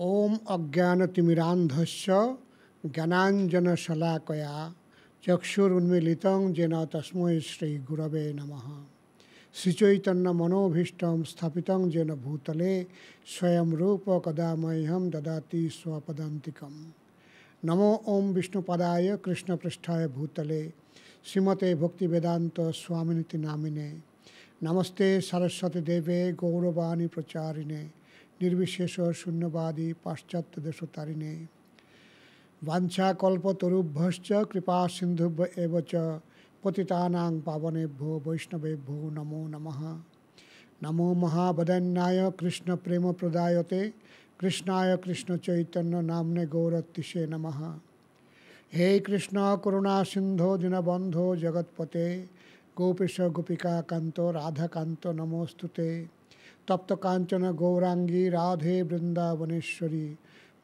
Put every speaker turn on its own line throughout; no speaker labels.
ओम अज्ञानतिमिरान्धस्य ज्ञानाञ्जनशलाकया चक्षुरुन्मीलितं येन तस्मै श्रीगुरवे नमः। श्रीचैतन्यमनोभीष्टं स्थापितं येन भूतले स्वयं रूप कदा मह्यं ददाति स्वपदान्तिकं। नमो ओम विष्णुपदाय कृष्णपृष्ठाय भूतले श्रीमते भक्तिवेदांत स्वामिनिति नामिने। नमस्ते सरस्वती देवे गौरवाणी प्रचारिणे निर्विशेष शून्यवादी पाश्चात्य देशतारिणे। वाञ्छाकल्पतरुभ्यश्च कृपा सिन्धुभ्य एव च पतितानां पावनेभ्यो वैष्णवेभ्यो नमो नमः। नमो महावदन्याय कृष्ण प्रेम प्रदायते कृष्णाय कृष्ण चैतन्य नाम्ने गौरतिषे नमः। हे कृष्ण करुणा सिंधो दीनबंधो जगत्पते गोपीश गोपिका कांतो राधा कांतो नमोस्तुते। तप्त कांचन गौरांगी राधे वृंदावनेश्वरी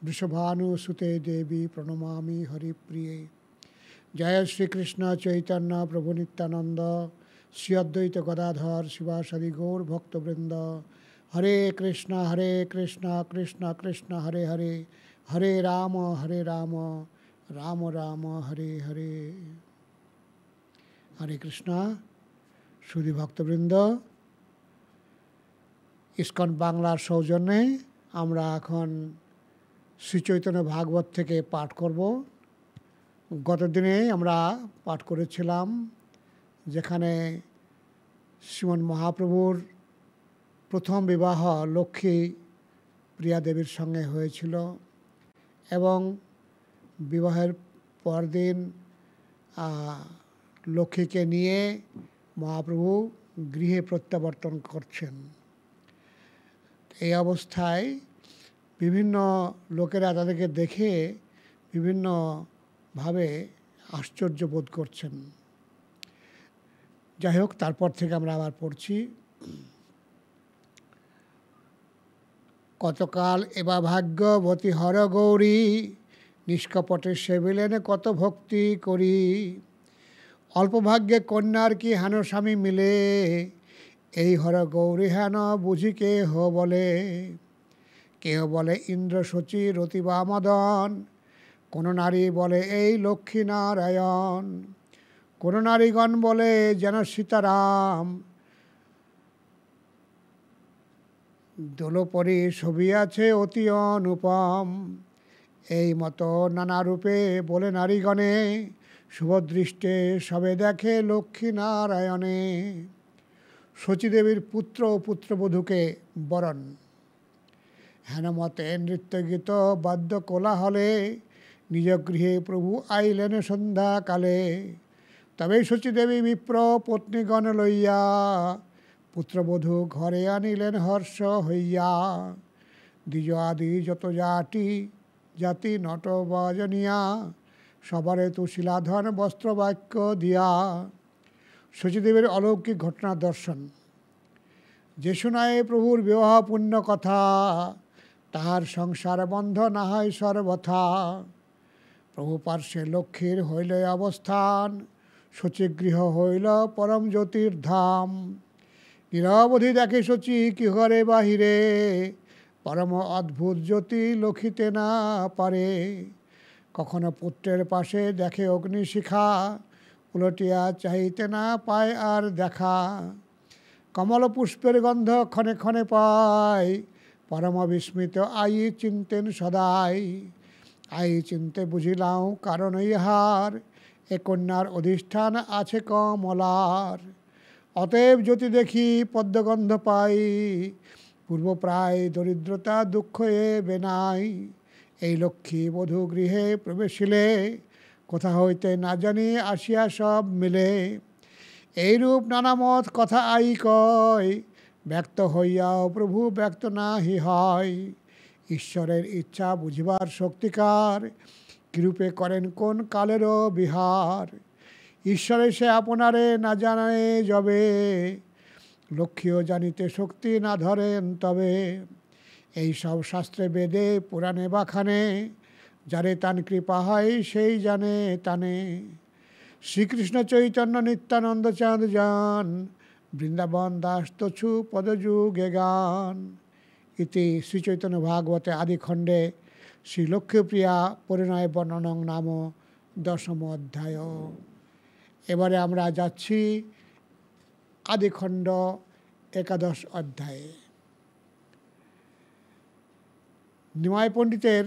वृषभानुसुते देवी प्रणमामि हरिप्रिये। जय श्री कृष्ण चैतन्य प्रभु नित्यानंद श्री अद्वैत गदाधर शिवासादि गौर भक्तवृंद। हरे कृष्ण कृष्ण कृष्ण हरे हरे हरे राम राम राम हरे हरे। हरे कृष्णा सुधी भक्तवृंद, इस्कन बांगलार सौजन्ये आमरा एखन श्री चैतन्य भागवत थेके पाठ करब। गत दिने आमरा पाठ करेछिलाम जेखाने श्रीमन महाप्रभुर प्रथम विवाह लक्ष्मी प्रिया देवीर संगे हयेछिलो एवं विवाहेर पर दिन लक्ष्मी के निये महाप्रभु गृहे प्रत्यावर्तन करछेन। এই অবস্থায় বিভিন্ন লোকেরা তাদেরকে দেখে বিভিন্নভাবে আশ্চর্য বোধ করছেন। যাই হোক, তারপর থেকে আমরা আবার পড়ছি। কতকাল এবা ভাগ্যবতী হর গৌরী নিষ্কপটে সেবিলেন কত ভক্তি করি। অল্প ভাগ্যে কন্যার কি হেন স্বামী মিলে এই হর গৌরী হেন বুঝি কেহ বলে। কেহ বলে ইন্দ্র শচী রতি বা মদন, কোন নারী বলে এই লক্ষ্মী নারায়ণ। কোন নারীগণ বলে যেন সীতারাম, দোলপরি ছবি আছে অতি অনুপম। এই মতো নানা রূপে বলে নারীগণে, শুভদৃষ্টে সবে দেখে লক্ষ্মী নারায়ণে। শচীদেবীর পুত্র ও পুত্রবধূকে বরণ। হেনমতে নৃত্যগীত বাদ্য কোলাহলে নিজ গৃহে প্রভু আইলেন সন্ধ্যাকালে। তবে শচীদেবী বিপ্র পত্নীগণ লইয়া, পুত্রবধূ ঘরে আনিলেন হর্ষ হইয়া। দ্বিজ আদি যত জাতি নট বাজনিয়া, সবারে তুশিলাধন বস্ত্রবাক্য দিয়া। শচীদেবীর অলৌকিক ঘটনা দর্শন। যে শোনায় প্রভুর বিবাহ পুণ্য কথা, তাহার সংসার বন্ধ না হয় সর্বথা। প্রভু পার্শ্বে লক্ষ্মীর হইল অবস্থান, শচীগৃহ হইল পরম জ্যোতির ধাম। নিরবধি দেখে শচী কি ঘরে বাহিরে, পরম অদ্ভুত জ্যোতি লক্ষিতে না পারে। কখনো পুত্রের পাশে দেখে অগ্নিশিখা, উলটিয়া চাহিতে না পায় আর দেখা। কমল পুষ্পের গন্ধ ক্ষণে ক্ষণে পায়, পরম বিস্মিত আই চিন্তেন সদাই। আই চিনতে বুঝিলাম কারণ ইহার, এ কন্যার অধিষ্ঠান আছে কমলার। অতএব জ্যোতি দেখি পদ্মগন্ধ পাই, পূর্ব প্রায় দরিদ্রতা দুঃখ এ বেনাই। এই লক্ষ্মী বধূ গৃহে প্রবেশিলে, কোথা হইতে না জানি আসিয়া সব মিলে। এইরূপ নানা মত কথা আই কয়, ব্যক্ত হইয়াও প্রভু ব্যক্ত নাহি হয়। ঈশ্বরের ইচ্ছা বুঝিবার শক্তিকার, কিরূপে করেন কোন কালেরও বিহার। ঈশ্বরে সে আপনারে না জানে যবে, লক্ষ্মীও জানিতে শক্তি না ধরেন তবে। এই সব শাস্ত্রে বেদে পুরাণে বাখানে, যারে তান কৃপা হয় সেই জানে তানে। শ্রীকৃষ্ণ চৈতন্য নিত্যানন্দ চাঁদ যান, বৃন্দাবন দাস তছু পদযুগে গান। ইতি শ্রীচৈতন্য ভাগবতে আদিখণ্ডে শ্রী লক্ষ্মীপ্রিয়া পরিণয় বর্ণনং নাম 10ম অধ্যায়। এবারে আমরা যাচ্ছি আদিখণ্ড 11 অধ্যায়ে। নিমাই পণ্ডিতের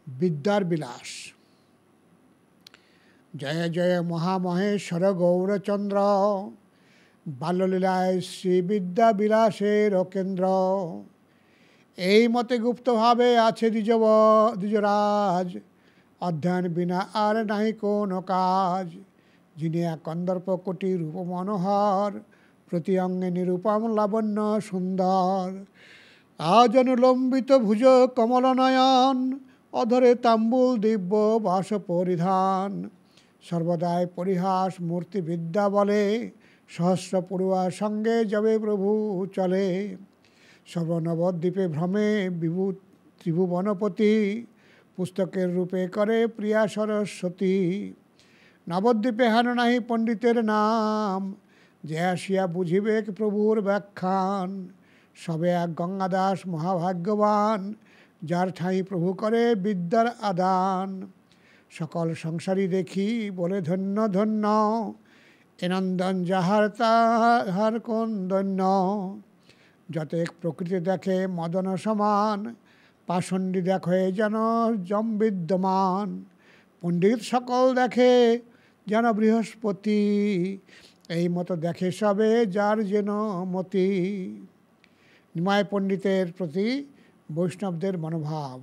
বিদ্যার বিলাস। জয় জয় মহামহেশ্বর গৌরচন্দ্র, বাল্যলীলায় শ্রী বিদ্যা বিলাসের কেন্দ্র। এই মতে গুপ্তভাবে আছে দ্বিজরাজ, অধ্যয়ন বিনা আর নাই কোনো কাজ। যিনি এক কন্দর্প কোটি রূপ মনোহর, প্রতি অঙ্গে নিরূপম লাবণ্য সুন্দর। আজ অনুলম্বিত ভুজ কমল নয়ন, অধরে তাম্বুল দিব্য বাস পরিধান। সর্বদাই পরিহাস মূর্তি বিদ্যা বলে, সহস্র পড়ুয়া সঙ্গে যাবে প্রভু চলে। সর্বনবদ্বীপে ভ্রমে বিভু ত্রিভুবনপতি, পুস্তকের রূপে করে প্রিয়া সরস্বতী। নবদ্বীপে হেন নাহি পণ্ডিতের নাম, যে আসিয়া বুঝিবে প্রভুর ব্যাখ্যান। সবে এক গঙ্গাদাস মহাভাগ্যবান, যার ঠাঁই প্রভু করে বিদ্যার আদান। সকল সংসারী দেখি বলে ধন্য ধন্য, এ নন্দন যাহার তাহার কোন দন্য। যতেক প্রকৃতি দেখে মদন সমান, পাষণ্ডী দেখে যেন যম বিদ্যমান। পণ্ডিত সকল দেখে যেন বৃহস্পতি, এই মতো দেখে সবে যার যেন মতি। নিমাই পণ্ডিতের প্রতি বৈষ্ণবদের মনোভাব।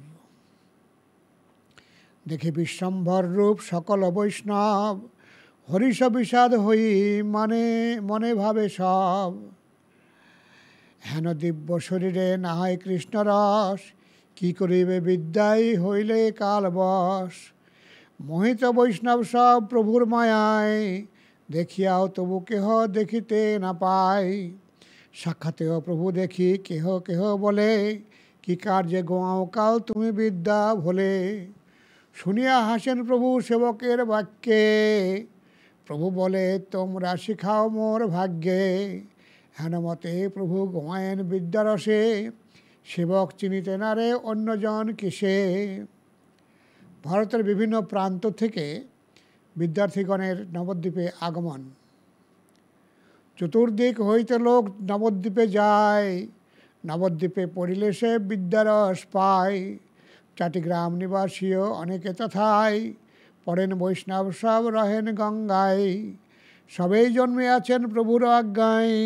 দেখে বিশ্বম্ভর রূপ সকল বৈষ্ণব, হরিষ বিষাদ হই মানে মনে ভাবে সব। হেন দিব্য শরীরে না হয় কৃষ্ণ রস, কি করিবে বিদ্যাই হইলে কালবশ। মোহিত বৈষ্ণব সব প্রভুর মায়ায়, দেখিয়াও তবু কেহ দেখিতে না পায়। সাক্ষাতেও প্রভু দেখি কেহ কেহ বলে, কি কার্যে গোয়াও কাল তুমি বিদ্যা ভোলে। শুনিয়া হাসেন প্রভু সেবকের বাক্যে, প্রভু বলে তোমরা শিখাও মোর ভাগ্যে। হেন মতে প্রভু গোয়ায়েন বিদ্যারসে, সেবক চিনিতে না রে অন্যজন কিসে। ভারতের বিভিন্ন প্রান্ত থেকে বিদ্যার্থীগণের নবদ্বীপে আগমন। চতুর্দিক হইতে লোক নবদ্বীপে যায়, নবদ্বীপে পড়িলে সে বিদ্যারস পায়। চাটিগ্রাম নিবাসীও অনেকে তথায়, পড়েন বৈষ্ণব সব রহেন গঙ্গায়। সবেই জন্মে আছেন প্রভুর আজ্ঞায়,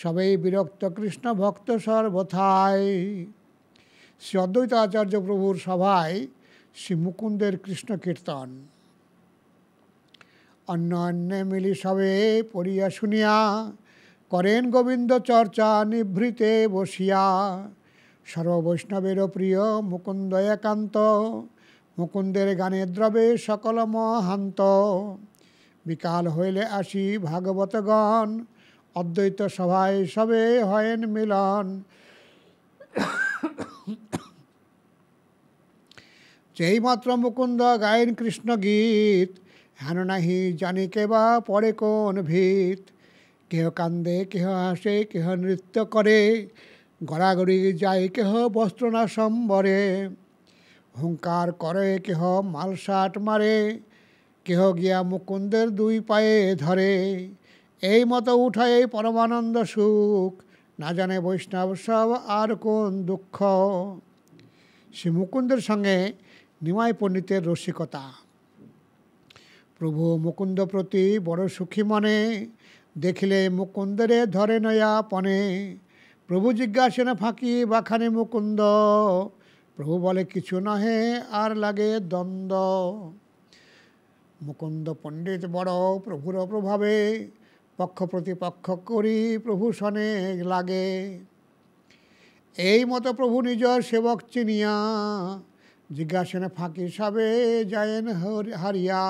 সবেই বিরক্ত কৃষ্ণ ভক্ত সর্বথায়। শ্রী অদ্বৈত আচার্য প্রভুর সভায় শ্রী মুকুন্দের কৃষ্ণ কীর্তন। অন্য অন্যে মিলি সবে পড়িয়া শুনিয়া, করেন গোবিন্দ চর্চা নিভৃতে বসিয়া। সর্ববৈষ্ণবেরও প্রিয় মুকুন্দ একান্ত, মুকুন্দের গানে দ্রবে সকল মহান্ত। বিকাল হইলে আসি ভাগবতগণ, অদ্বৈত সভায় সবে হয়েন মিলন। যেই মাত্র মুকুন্দ গায়েন কৃষ্ণ গীত, হেন নাহি জানি কেবা পড়ে কোন ভিত। কেহ কান্দে কেহ হাসে কেহ নৃত্য করে, গড়াগড়ি যায় কেহ বস্ত্র না সম্বরে। হুঙ্কার করে কেহ মালসাট মারে, কেহ গিয়া মুকুন্দের দুই পায়ে ধরে। এই মতো উঠায় পরমানন্দ সুখ, না জানে বৈষ্ণব সব আর কোন দুঃখ। শ্রী মুকুন্দের সঙ্গে নিমাই পণ্ডিতের রসিকতা। প্রভু মুকুন্দ প্রতি বড় সুখী মনে, দেখিলে মুকুন্দরে ধরে নয়া পনে। প্রভু জিজ্ঞাসেন ফাঁকি বাখানে মুকুন্দ, প্রভু বলে কিছু নহে আর লাগে দ্বন্দ্ব। মুকুন্দ পণ্ডিত বড় প্রভুর প্রভাবে, পক্ষ প্রতিপক্ষ করি প্রভু শনে লাগে। এই মতো প্রভু নিজ সেবক চিনিয়া, জিজ্ঞাসেন ফাঁকি সবে যায়েন হারিয়া।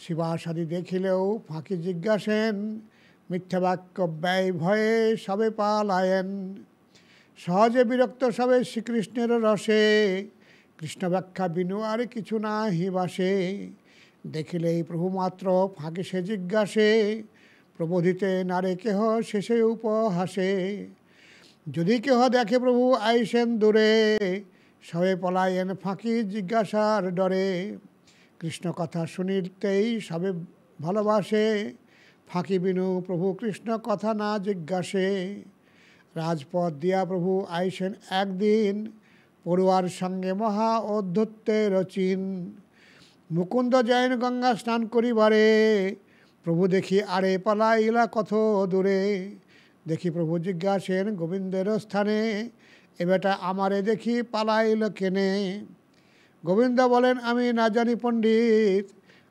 শিবাসাদি দেখিলেও ফাঁকি জিজ্ঞাসেন, মিথ্যা বাক্য ব্যয় ভয়ে সবে পালায়েন। সহজে বিরক্ত সবে শ্রীকৃষ্ণের রসে, কৃষ্ণ ব্যাখ্যা বিনু আর কিছু না হিবাসে। দেখিলেই প্রভু মাত্র ফাঁকি সে জিজ্ঞাসে, প্রবোধিতে নারে কেহ শেষে উপহাসে। যদি কেহ দেখে প্রভু আইসেন দূরে, সবে পলায়েন ফাঁকি জিজ্ঞাসার ডরে। কৃষ্ণ কথা শুনিতেই সবে ভালোবাসে, ফাঁকি বিনু প্রভু কৃষ্ণ কথা না জিজ্ঞাসে। রাজপথ দিয়া প্রভু আইসেন একদিন, পড়ুয়ার সঙ্গে মহা অধ্যত্বের চিন। মুকুন্দ জৈন গঙ্গা স্নান করিবারে, প্রভু দেখি আরে পালাইলা কত দূরে। দেখি প্রভু জিজ্ঞাসেন গোবিন্দের স্থানে, এ বেটা আমারে দেখি পালাইল কেনে। গোবিন্দ বলেন আমি না জানি পণ্ডিত,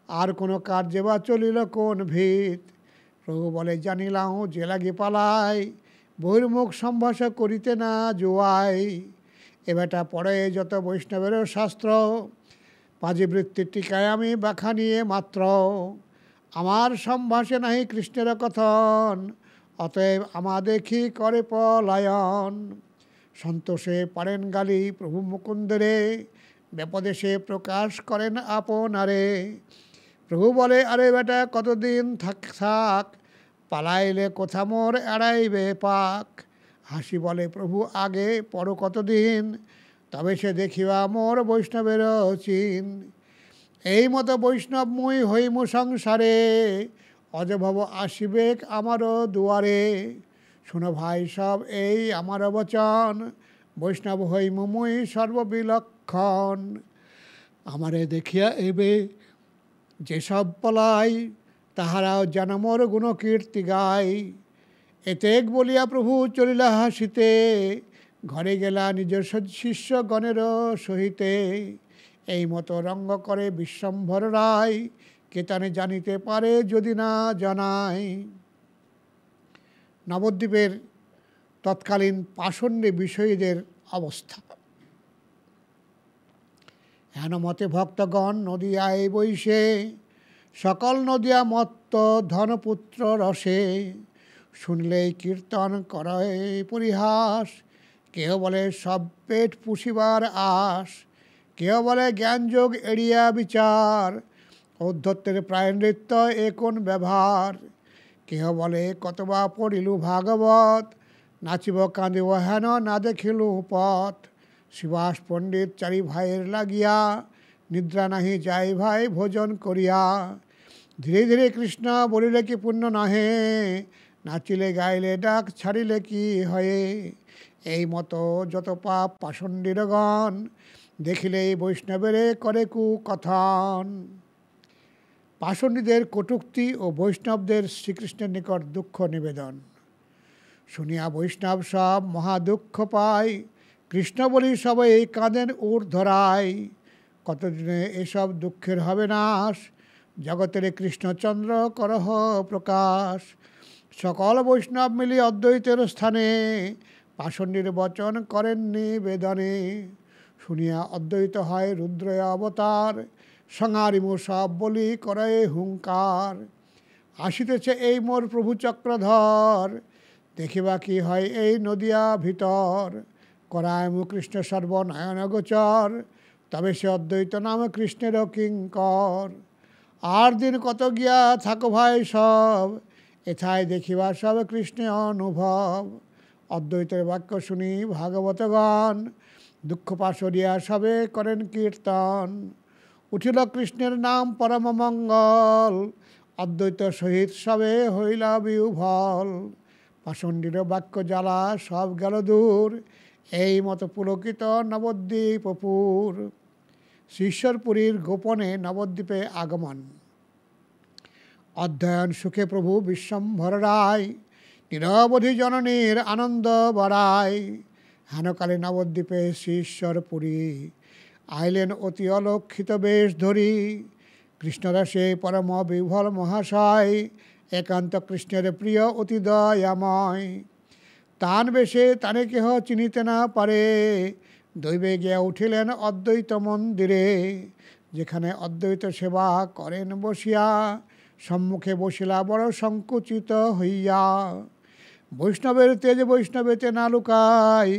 আর কোনো কার্যে বা চলিল কোন ভিত। প্রভু বলে জানিলাম যে লাগি পালাই, বহির্মুখ সম্ভাষা করিতে না জুয়াই। এ বেটা পড়ে যত বৈষ্ণবের শাস্ত্র, পাজিবৃত্তির টিকায় আমি ব্যাখ্যা নিয়ে মাত্র। আমার সম্ভাষে নাহি কৃষ্ণের কথন, অতএব আমা দেখি করে পলায়ন। সন্তোষে পারেন গালি প্রভু মুকুন্দরে, বিপদে সে প্রকাশ করেন আপনারে। প্রভু বলে আরে বেটা কতদিন থাক, পালাইলে কোথা মোর এড়াইবে পাক। হাসি বলে প্রভু আগে পর কতদিন, তবে সে দেখিবা মোর বৈষ্ণবের চিন। এই মতো বৈষ্ণব মুই হইমু সংসারে, অজভব আসিবেক আমারও দুয়ারে। শোনো ভাই সব এই আমার বচন, বৈষ্ণব হইমু মুই সর্ববিলক্ষণ। আমারে দেখিয়া এবে যেসব পলাই, তাহারাও যেন মোর গুণকীর্তি গায়। এতেক বলিয়া প্রভু চলিলা হাসিতে, ঘরে গেলা নিজের শিষ্যগণেরও সহিতে। এই মতো রঙ্গ করে বিশ্বম্ভর রায়, কেতানে জানিতে পারে যদি না জানায়। নবদ্বীপের তৎকালীন পাষণ্ডে বিষয়ীদের অবস্থা। হেন মতে ভক্তগণ নদিয়ায় বৈশে, সকল নদিয়া মত্ত ধনপুত্র রসে। শুনলেই কীর্তন করে পরিহাস, কেহ বলে সব পেট পুষিবার আশ। কেহ বলে জ্ঞানযোগ এড়িয়া বিচার, অধ্যত্বের প্রায় নৃত্য এ কোন ব্যবহার। কেহ বলে কতবা পড়িলু ভাগবত, নাচিব কাঁদিব হেন না দেখিলু পথ। শিবাস পণ্ডিত চারি ভাইয়ের লাগিয়া, নিদ্রা নাহি যাই ভাই ভোজন করিয়া। ধীরে ধীরে কৃষ্ণ বলিলে কি পুণ্য নহে, নাচিলে গাইলে ডাক ছাড়িলে কি হয়ে। এই মতো যত পাপ পাষণ্ডীরগণ, দেখিলেই বৈষ্ণবেরে করে কু কথন। পাষণ্ডীদের কটূক্তি ও বৈষ্ণবদের শ্রীকৃষ্ণের নিকট দুঃখ নিবেদন শুনিয়া বৈষ্ণব সব মহা দুঃখ পায়। কৃষ্ণ বলি সবাই কাঁদেন ঊর্ধ্বরায়, কতদিনে এসব দুঃখের হবে নাশ। জগতের কৃষ্ণচন্দ্র করহ প্রকাশ। সকল বৈষ্ণব মিলি অদ্বৈতের স্থানে, পাষণ্ডীর বচন করেন নিবেদনে। শুনিয়া অদ্বৈত হয় রুদ্রয় অবতার, সংহারিমু সব বলি করে হুঙ্কার। আসিতেছে এই মোর প্রভু চক্রধর, দেখিবা কি হয় এই নদিয়া ভিতর। করায়মু কৃষ্ণ সর্বনয়ন গোচর, তবে সে অদ্বৈত নাম কৃষ্ণের কিঙ্কর। আর দিন কত গিয়া থাকো ভাই সব, এথায় দেখিবা সব কৃষ্ণে অনুভব। অদ্বৈতের বাক্য শুনি ভাগবতগণ, দুঃখ পাশরিয়া সবে করেন কীর্তন। উঠিল কৃষ্ণের নাম পরম মঙ্গল, অদ্বৈত সহিত সবে হইলা বিহ্বল। পাষণ্ডীর বাক্য জ্বালা সব গেল দূর, এই মতো পুলকিত নবদ্বীপপুর। শিষ্যরপুরীর গোপনে নবদ্বীপে আগমন। অধ্যয়ন সুখে প্রভু বিশ্বম্ভর রায়, নিরবধি জননীর আনন্দ বাড়ায়। হেনকালে নবদ্বীপে শিষ্যরপুরী, আইলেন অতি অলক্ষিত বেশ ধরি। কৃষ্ণরসে পরম বিভল মহাশয়, একান্ত কৃষ্ণের প্রিয় অতি দয়াময়। তান বেশে তানে কেহ চিনিতে না পারে, দৈবে গিয়া উঠিলেন অদ্বৈত মন্দিরে। যেখানে অদ্বৈত সেবা করেন বসিয়া, সম্মুখে বসিলা বড় সংকুচিত হইয়া। বৈষ্ণবের তেজ বৈষ্ণবেতে না লুকায়,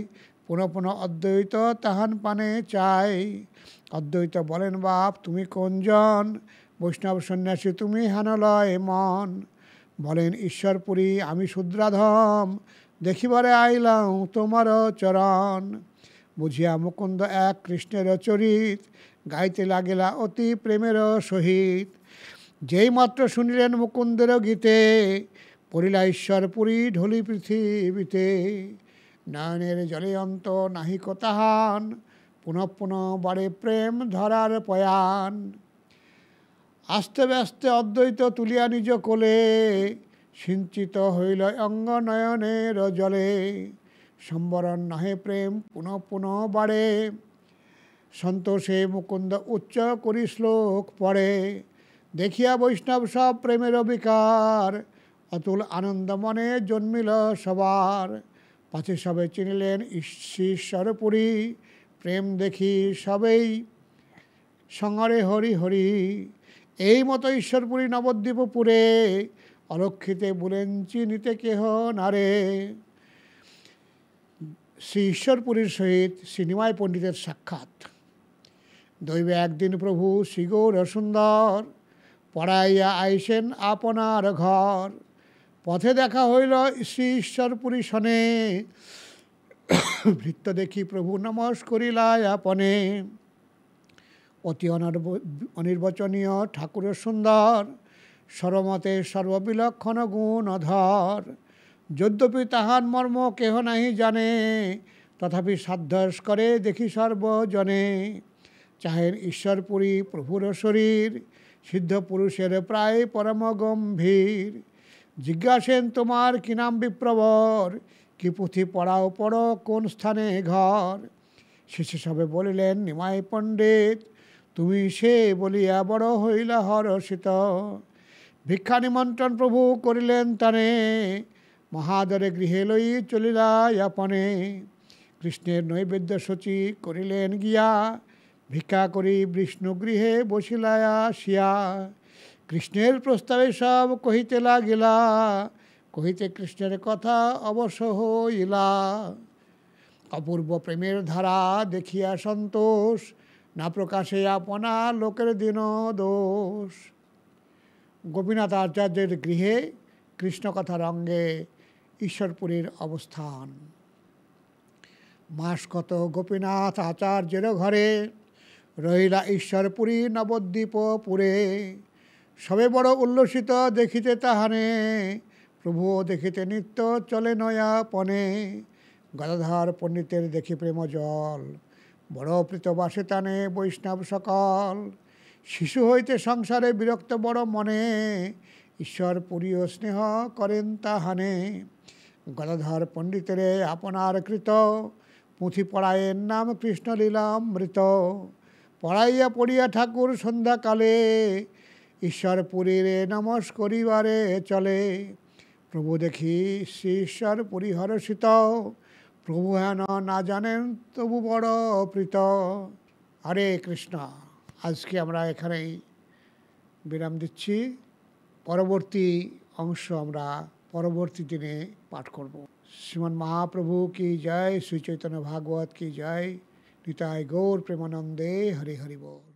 পুনঃ পুনঃ অদ্বৈত তাহান পানে চাই। অদ্বৈত বলেন বাপ তুমি কোনজন, বৈষ্ণব সন্ন্যাসী তুমি হেন লয় মন। বলেন ঈশ্বরপুরী আমি শূদ্রাধম, দেখিবারে আইলাম তোমার চরণ। বুঝিয়া মুকুন্দ এক কৃষ্ণের চরিত, গাইতে লাগিলা অতি প্রেমের সহিত। যেই মাত্র শুনিলেন মুকুন্দের গীতে, পড়িলা ঈশ্বরপুরী ঢলি পৃথিবীতে। নয়নের জলে অন্ত নাহিক তাহান, পুনঃ পুনঃ বাড়ে প্রেম ধরার পয়ান। আস্তে ব্যস্তে অদ্বৈত তুলিয়া নিজ কোলে, সিঞ্চিত হইল অঙ্গ নয়নের জলে। সম্বরণ নহে প্রেম পুনঃ পুনঃ বাড়ে, সন্তোষে মুকুন্দ উচ্চ করি শ্লোক পড়ে। দেখিয়া বৈষ্ণব সব প্রেমের বিকার, অতুল আনন্দ মনে জন্মিল সবার। পাছে সবে চিনিলেন ঈশ্বরপুরী, প্রেম দেখি সবেই সঙ্গরে হরি হরি। এই মতো ঈশ্বরপুরী নবদ্বীপপুরে, অলক্ষিতে বলেন চিনিতে কেহ নারে। শ্রী ঈশ্বরপুরীর সহিত শ্রী নিমাই পণ্ডিতের সাক্ষাৎ। দৈবে একদিন প্রভু শ্রী গৌর সুন্দর, পড়াইয়া আইসেন আপনার ঘর। পথে দেখা হইল শ্রী ঈশ্বরপুরী সনে, ভৃত্য দেখি প্রভু নমস্ করিলা আপনে। অতি অনির্বচনীয় ঠাকুর সুন্দর, সর্বমতে সর্ববিলক্ষণ গুণধর। যদ্যপি তাহার মর্ম কেহ নাহি জানে, তথাপি সাধ্যস করে দেখি সর্বজনে। চাহেন ঈশ্বরপুরী প্রভুর শরীর, সিদ্ধ পুরুষের প্রায় পরম গম্ভীর। জিজ্ঞাসেন তোমার কি নাম বিপ্রবর, কি পুঁথি পড়াও পড়ো কোন স্থানে ঘর। শেষে সবে বলিলেন নিমাই পণ্ডিত, তুমি সে বলিয়া বড় হইলা হরষিত। ভিক্ষা নিমন্ত্রণ প্রভু করিলেন তানে, মহাদরে গৃহে লই চলিলা আপনে। কৃষ্ণের নৈবেদ্য সূচি করিলেন গিয়া, ভিক্ষা করি বিষ্ণু গৃহে বসিলা আসিয়া। কৃষ্ণের প্রস্তাবে সব কহিতে লাগিলা, কহিতে কৃষ্ণের কথা অবশ্য হইলা। অপূর্ব প্রেমের ধারা দেখিয়া সন্তোষ, না প্রকাশে আপনা লোকের দীন দোষ। গোপীনাথ আচার্যের গৃহে কৃষ্ণকথার অঙ্গে ঈশ্বরপুরীর অবস্থান। মাস কত গোপীনাথ আচার্যের ঘরে, রহিলা ঈশ্বরপুরী নবদ্বীপপুরে। সবে বড় উল্লসিত দেখিতে তাহানে, প্রভুও দেখিতে নিত্য চলে নয়াপনে। গদাধর পণ্ডিতের দেখি প্রেম জল, বড় প্রীত বাসে তানে বৈষ্ণব সকল। শিশু হইতে সংসারে বিরক্ত বড় মনে, ঈশ্বরপুরী ও স্নেহ করেন তাহানে। গদাধর পণ্ডিতের আপনার কৃত, পুঁথি পড়ায়ের নাম কৃষ্ণলীলামৃত। পড়াইয়া পড়িয়া ঠাকুর সন্ধ্যাকালে, ঈশ্বরপুরীর নমস্ করিবারে চলে। প্রভু দেখি শ্রী ঈশ্বরপুরী হরষিত, প্রভু হেন না জানেন তবু বড় প্রীত। হরে কৃষ্ণ। আজকে আমরা এখানেই বিরাম দিচ্ছি। পরবর্তী অংশ আমরা পরবর্তী দিনে পাঠ করব। শ্রীমন মহাপ্রভু কি জয়, শ্রী চৈতন্য ভাগবত কি জয়। নিতাই গৌর প্রেমানন্দে হরি হরি বল।